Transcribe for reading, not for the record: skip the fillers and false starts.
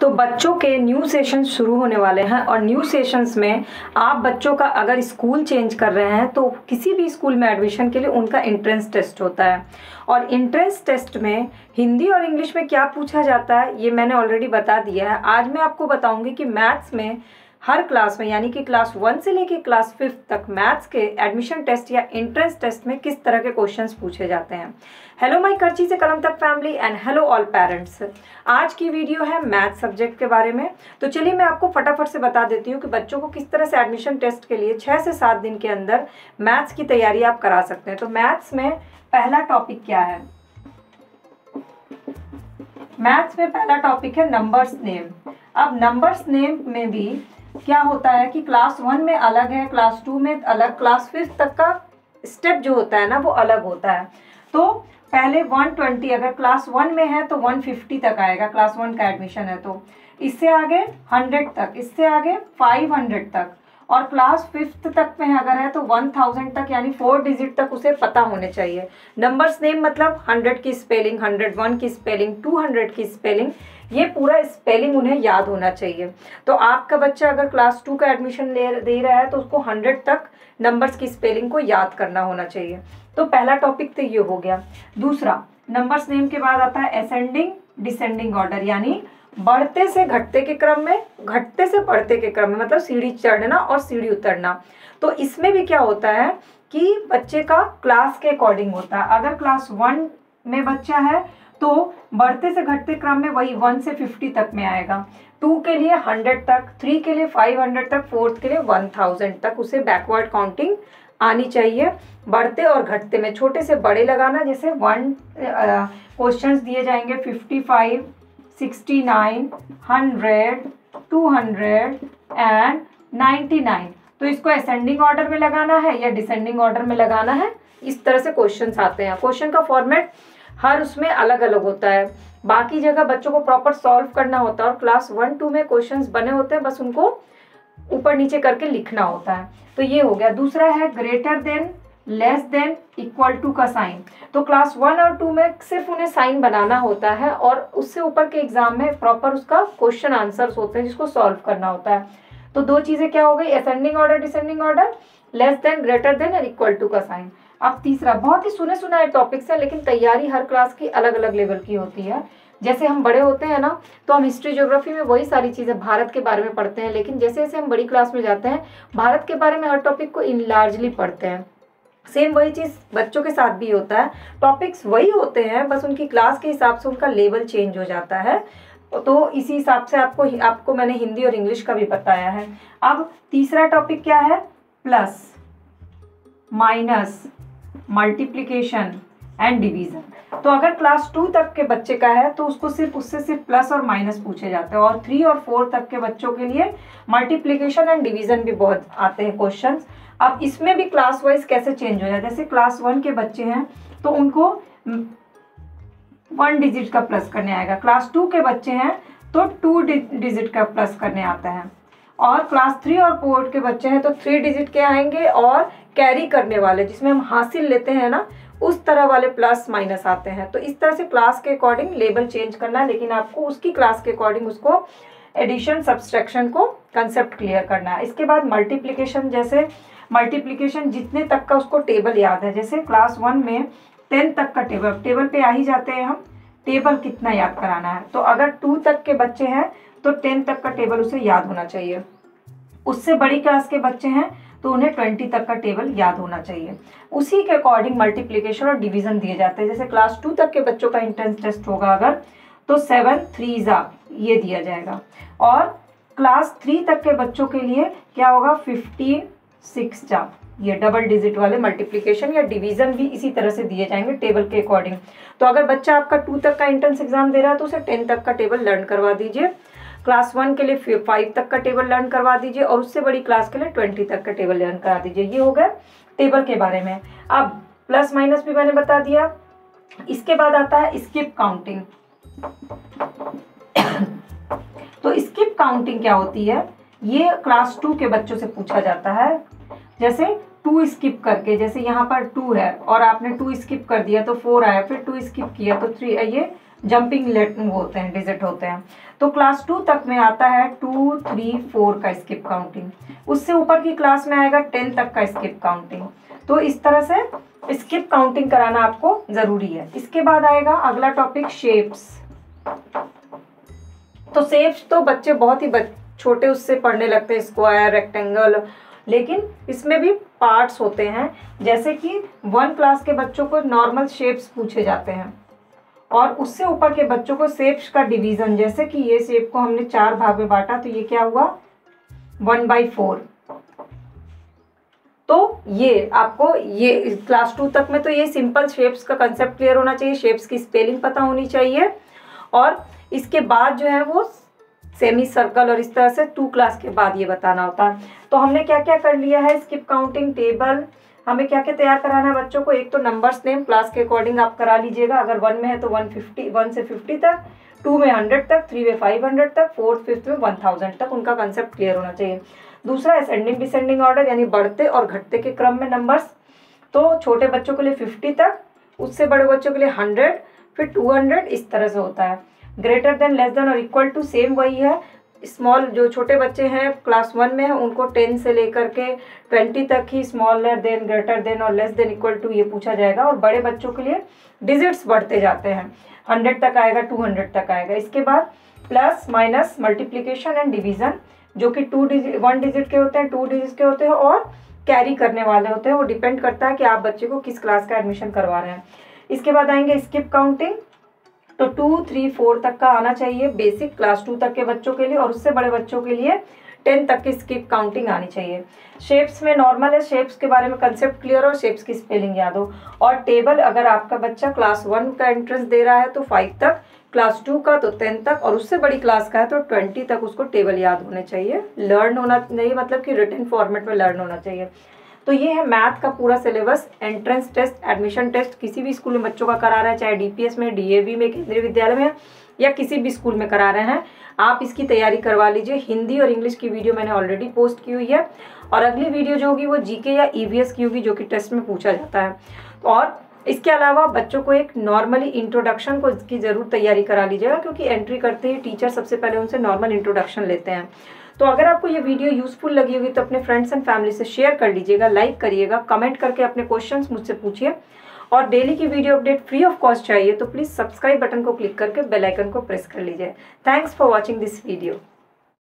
तो बच्चों के न्यू सेशन शुरू होने वाले हैं और न्यू सेशंस में आप बच्चों का अगर स्कूल चेंज कर रहे हैं तो किसी भी स्कूल में एडमिशन के लिए उनका एंट्रेंस टेस्ट होता है। और एंट्रेंस टेस्ट में हिंदी और इंग्लिश में क्या पूछा जाता है ये मैंने ऑलरेडी बता दिया है। आज मैं आपको बताऊंगी कि मैथ्स में हर क्लास में यानी कि क्लास 1 से लेकर क्लास 5 तक मैथ्स के एडमिशन टेस्ट या एंट्रेंस टेस्ट में किस तरह के क्वेश्चंस पूछे जाते हैं। हेलो माय करची से कलम तक family and hello all parents. आज की वीडियो है मैथ्स सब्जेक्ट के बारे में। तो चलिए मैं आपको फटाफट से बता देती हूँ कि बच्चों को किस तरह से एडमिशन टेस्ट के लिए 6 से 7 दिन के अंदर मैथ्स की तैयारी आप करा सकते हैं। तो मैथ्स में पहला टॉपिक क्या है? मैथ्स में पहला टॉपिक है नंबर्स नेम। अब नंबर्स नेम में भी क्या होता है कि क्लास 1 में अलग है, क्लास 2 में अलग, क्लास 5 तक का स्टेप जो होता है ना वो अलग होता है। तो पहले 120 अगर क्लास 1 में है तो 150 तक आएगा, क्लास 1 का एडमिशन है तो इससे आगे 100 तक, इससे आगे 500 तक, और क्लास 5th तक में अगर है तो 1000 तक, यानी 4 डिजिट तक उसे पता होने चाहिए। नंबर्स नेम मतलब 100 की स्पेलिंग, 101 की स्पेलिंग, 200 की स्पेलिंग, ये पूरा स्पेलिंग उन्हें याद होना चाहिए। तो आपका बच्चा अगर क्लास 2 का एडमिशन दे रहा है तो उसको 100 तक नंबर्स की स्पेलिंग को याद करना होना चाहिए। तो पहला टॉपिक तो ये हो गया। दूसरा, नंबर्स नेम के बाद आता है असेंडिंग डिसेंडिंग ऑर्डर, यानी बढ़ते से घटते के क्रम में, घटते से बढ़ते के क्रम में, मतलब सीढ़ी चढ़ना और सीढ़ी उतरना। तो इसमें भी क्या होता है कि बच्चे का क्लास के अकॉर्डिंग होता है। अगर क्लास 1 में बच्चा है तो बढ़ते से घटते क्रम में वही 1 से 50 तक में आएगा, 2 के लिए 100 तक, 3 के लिए 500 तक, 4th के लिए 1000 तक उसे बैकवर्ड काउंटिंग आनी चाहिए। बढ़ते और घटते में छोटे से बड़े लगाना, जैसे क्वेश्चंस दिए जाएंगे 55, 69, 100, 200 एंड 99, तो इसको असेंडिंग ऑर्डर में लगाना है या डिसेंडिंग ऑर्डर में लगाना है। इस तरह से क्वेश्चंस आते हैं। क्वेश्चन का फॉर्मेट हर उसमें अलग अलग होता है। बाकी जगह बच्चों को प्रॉपर सॉल्व करना होता है और क्लास 1-2 में क्वेश्चंस बने होते हैं, बस उनको ऊपर नीचे करके लिखना होता है। तो ये हो गया। दूसरा है greater than, less than, equal to का साइन। तो क्लास 1 और 2 में सिर्फ उन्हें साइन बनाना होता है और उससे ऊपर के एग्जाम में प्रॉपर उसका क्वेश्चन आंसर्स होते हैं जिसको सॉल्व करना होता है। तो दो चीजें क्या हो गई, ascending order descending order, less than, greater than और इक्वल टू का साइन। अब तीसरा, बहुत ही सुने सुनाए टॉपिक्स है लेकिन तैयारी हर क्लास की अलग अलग लेवल की होती है। जैसे हम बड़े होते हैं ना तो हम हिस्ट्री ज्योग्राफी में वही सारी चीज़ें भारत के बारे में पढ़ते हैं, लेकिन जैसे जैसे हम बड़ी क्लास में जाते हैं भारत के बारे में हर टॉपिक को लार्जली पढ़ते हैं। सेम वही चीज़ बच्चों के साथ भी होता है, टॉपिक्स वही होते हैं, बस उनकी क्लास के हिसाब से उनका लेवल चेंज हो जाता है। तो इसी हिसाब से आपको मैंने हिंदी और इंग्लिश का भी बताया है। अब तीसरा टॉपिक क्या है? Plus, minus, multiplication and division. तो अगर क्लास 2 तक के बच्चे का है तो उससे सिर्फ प्लस और माइनस पूछे जाते हैं, और 3 और 4 तक के बच्चों के लिए मल्टीप्लिकेशन एंड डिवीजन भी बहुत आते हैं क्वेश्चंस। अब इसमें भी क्लास वाइज कैसे चेंज हो जाए, जैसे क्लास 1 के बच्चे हैं तो उनको 1 डिजिट का प्लस करने आएगा, क्लास 2 के बच्चे हैं तो 2 डिजिट का प्लस करने आता है, और क्लास 3 और 4 के बच्चे हैं तो 3 डिजिट के आएंगे, और कैरी करने वाले जिसमें हम हासिल लेते हैं ना उस तरह वाले प्लस माइनस आते हैं। तो इस तरह से क्लास के अकॉर्डिंग लेवल चेंज करना है, लेकिन आपको उसकी क्लास के अकॉर्डिंग उसको एडिशन सब्सट्रैक्शन को कंसेप्ट क्लियर करना है। इसके बाद मल्टीप्लिकेशन, जैसे मल्टीप्लिकेशन जितने तक का उसको टेबल याद है, जैसे क्लास 1 में 10 तक का टेबल पे आ ही जाते हैं हम, टेबल कितना याद कराना है। तो अगर 2 तक के बच्चे हैं तो 10 तक का टेबल उसे याद होना चाहिए, उससे बड़ी क्लास के बच्चे हैं तो उन्हें 20 तक का टेबल याद होना चाहिए। उसी के अकॉर्डिंग मल्टीप्लिकेशन और डिवीजन दिए जाते हैं। जैसे क्लास 2 तक के बच्चों का एंट्रेंस टेस्ट होगा अगर, तो 7 3 ये दिया जाएगा, और क्लास 3 तक के बच्चों के लिए क्या होगा, 15 6 ये डबल डिजिट वाले मल्टीप्लिकेशन या डिवीजन भी इसी तरह से दिए जाएंगे टेबल के अकॉर्डिंग। तो अगर बच्चा आपका 2 तक का एंट्रेंस एग्जाम दे रहा है तो उसे 10 तक का टेबल लर्न करवा दीजिए, क्लास 1 के लिए 5 तक का टेबल लर्न करवा दीजिए, और उससे बड़ी क्लास के लिए 20 तक का टेबल लर्न करा दीजिए। ये हो गया टेबल के बारे में। अब प्लस माइनस भी मैंने बता दिया। इसके बाद आता है स्किप काउंटिंग। तो स्किप काउंटिंग क्या होती है, ये क्लास 2 के बच्चों से पूछा जाता है। जैसे 2 स्किप करके, जैसे यहाँ पर 2 है और आपने 2 स्किप कर दिया तो 4 आया, फिर 2 स्किप किया तो 3, ये जंपिंग होते हैं, डिजिट होते हैं। तो क्लास 2 तक में आता है 2, 3, 4 का स्किप काउंटिंग। उससे ऊपर की क्लास में आएगा 10 तक का स्किप काउंटिंग। तो इस तरह से स्किप काउंटिंग कराना आपको ज़रूरी है। इसके बाद आएगा अगला टॉपिक शेप्स। तो शेप्स तो बच्चे बहुत ही छोटे उससे पढ़ने लगते हैं, स्क्वायर, रेक्टेंगल, लेकिन इसमें भी पार्ट्स होते हैं। जैसे कि 1 क्लास के बच्चों को नॉर्मल शेप्स पूछे जाते हैं और उससे ऊपर के बच्चों को शेप्स का डिवीज़न, जैसे कि ये शेप को हमने 4 भाग में बांटा तो ये क्या हुआ 1/4। तो ये आपको ये क्लास 2 तक में तो ये सिंपल शेप्स का कंसेप्ट क्लियर होना चाहिए, शेप्स की स्पेलिंग पता होनी चाहिए। और इसके बाद जो है वो सेमी सर्कल और इस तरह से 2 क्लास के बाद ये बताना होता है। तो हमने क्या क्या कर लिया है, स्किप काउंटिंग टेबल हमें क्या क्या तैयार कराना है बच्चों को। एक तो नंबर्स नेम क्लास के अकॉर्डिंग आप करा लीजिएगा। अगर 1 में है तो 1 से 50 तक, 2 में 100 तक, 3 में 500 तक, 4th 5th में 1000 तक उनका कंसेप्ट क्लियर होना चाहिए। दूसरा असेंडिंग डिसेंडिंग ऑर्डर, यानी बढ़ते और घटते के क्रम में नंबर्स। तो छोटे बच्चों के लिए 50 तक, उससे बड़े बच्चों के लिए 100, फिर 200, इस तरह से होता है। ग्रेटर देन, लेस देन और इक्वल टू सेम वही है। स्मॉल जो छोटे बच्चे हैं क्लास 1 में है उनको 10 से लेकर के 20 तक ही स्मॉलर देन, ग्रेटर देन और लेस देन, इक्वल टू ये पूछा जाएगा। और बड़े बच्चों के लिए डिजिट्स बढ़ते जाते हैं, 100 तक आएगा, 200 तक आएगा। इसके बाद plus, minus, multiplication and division, जो कि 1 डिजिट के होते हैं, 2 डिजिट के होते हैं और कैरी करने वाले होते हैं। वो डिपेंड करता है कि आप बच्चे को किस क्लास का एडमिशन करवा रहे हैं। इसके बाद आएंगे स्किप काउंटिंग। तो 2, 3, 4 तक का आना चाहिए बेसिक क्लास 2 तक के बच्चों के लिए, और उससे बड़े बच्चों के लिए 10 तक की स्किप काउंटिंग आनी चाहिए। शेप्स में नॉर्मल है, शेप्स के बारे में कंसेप्ट क्लियर हो, शेप्स की स्पेलिंग याद हो। और टेबल, अगर आपका बच्चा क्लास 1 का एंट्रेंस दे रहा है तो 5 तक, क्लास 2 का तो 10 तक, और उससे बड़ी क्लास का है तो 20 तक उसको टेबल याद होने चाहिए। लर्न होना नहीं, मतलब कि रिटन फॉर्मेट में लर्न होना चाहिए। तो ये है मैथ का पूरा syllabus. Entrance test, admission test किसी भी स्कूल में बच्चों का करा रहा है, चाहे डीपीएस में, डीएवी में, केंद्रीय विद्यालय में या किसी भी स्कूल में करा रहे हैं, आप इसकी तैयारी करवा लीजिए। हिंदी और इंग्लिश की वीडियो मैंने ऑलरेडी पोस्ट की हुई है, और अगली वीडियो जो होगी वो जीके या ईवीएस की होगी, जो कि टेस्ट में पूछा जाता है। और इसके अलावा बच्चों को एक नॉर्मली इंट्रोडक्शन को की ज़रूर तैयारी करा लीजिएगा, क्योंकि एंट्री करते ही टीचर सबसे पहले उनसे नॉर्मल इंट्रोडक्शन लेते हैं। तो अगर आपको ये वीडियो यूजफुल लगी होगी तो अपने फ्रेंड्स एंड फैमिली से शेयर कर लीजिएगा, लाइक करिएगा, कमेंट करके अपने क्वेश्चंस मुझसे पूछिए। और डेली की video update free of cost चाहिए तो प्लीज़ सब्सक्राइब बटन को क्लिक करके बेल आइकन को प्रेस कर लीजिए। Thanks for watching this video.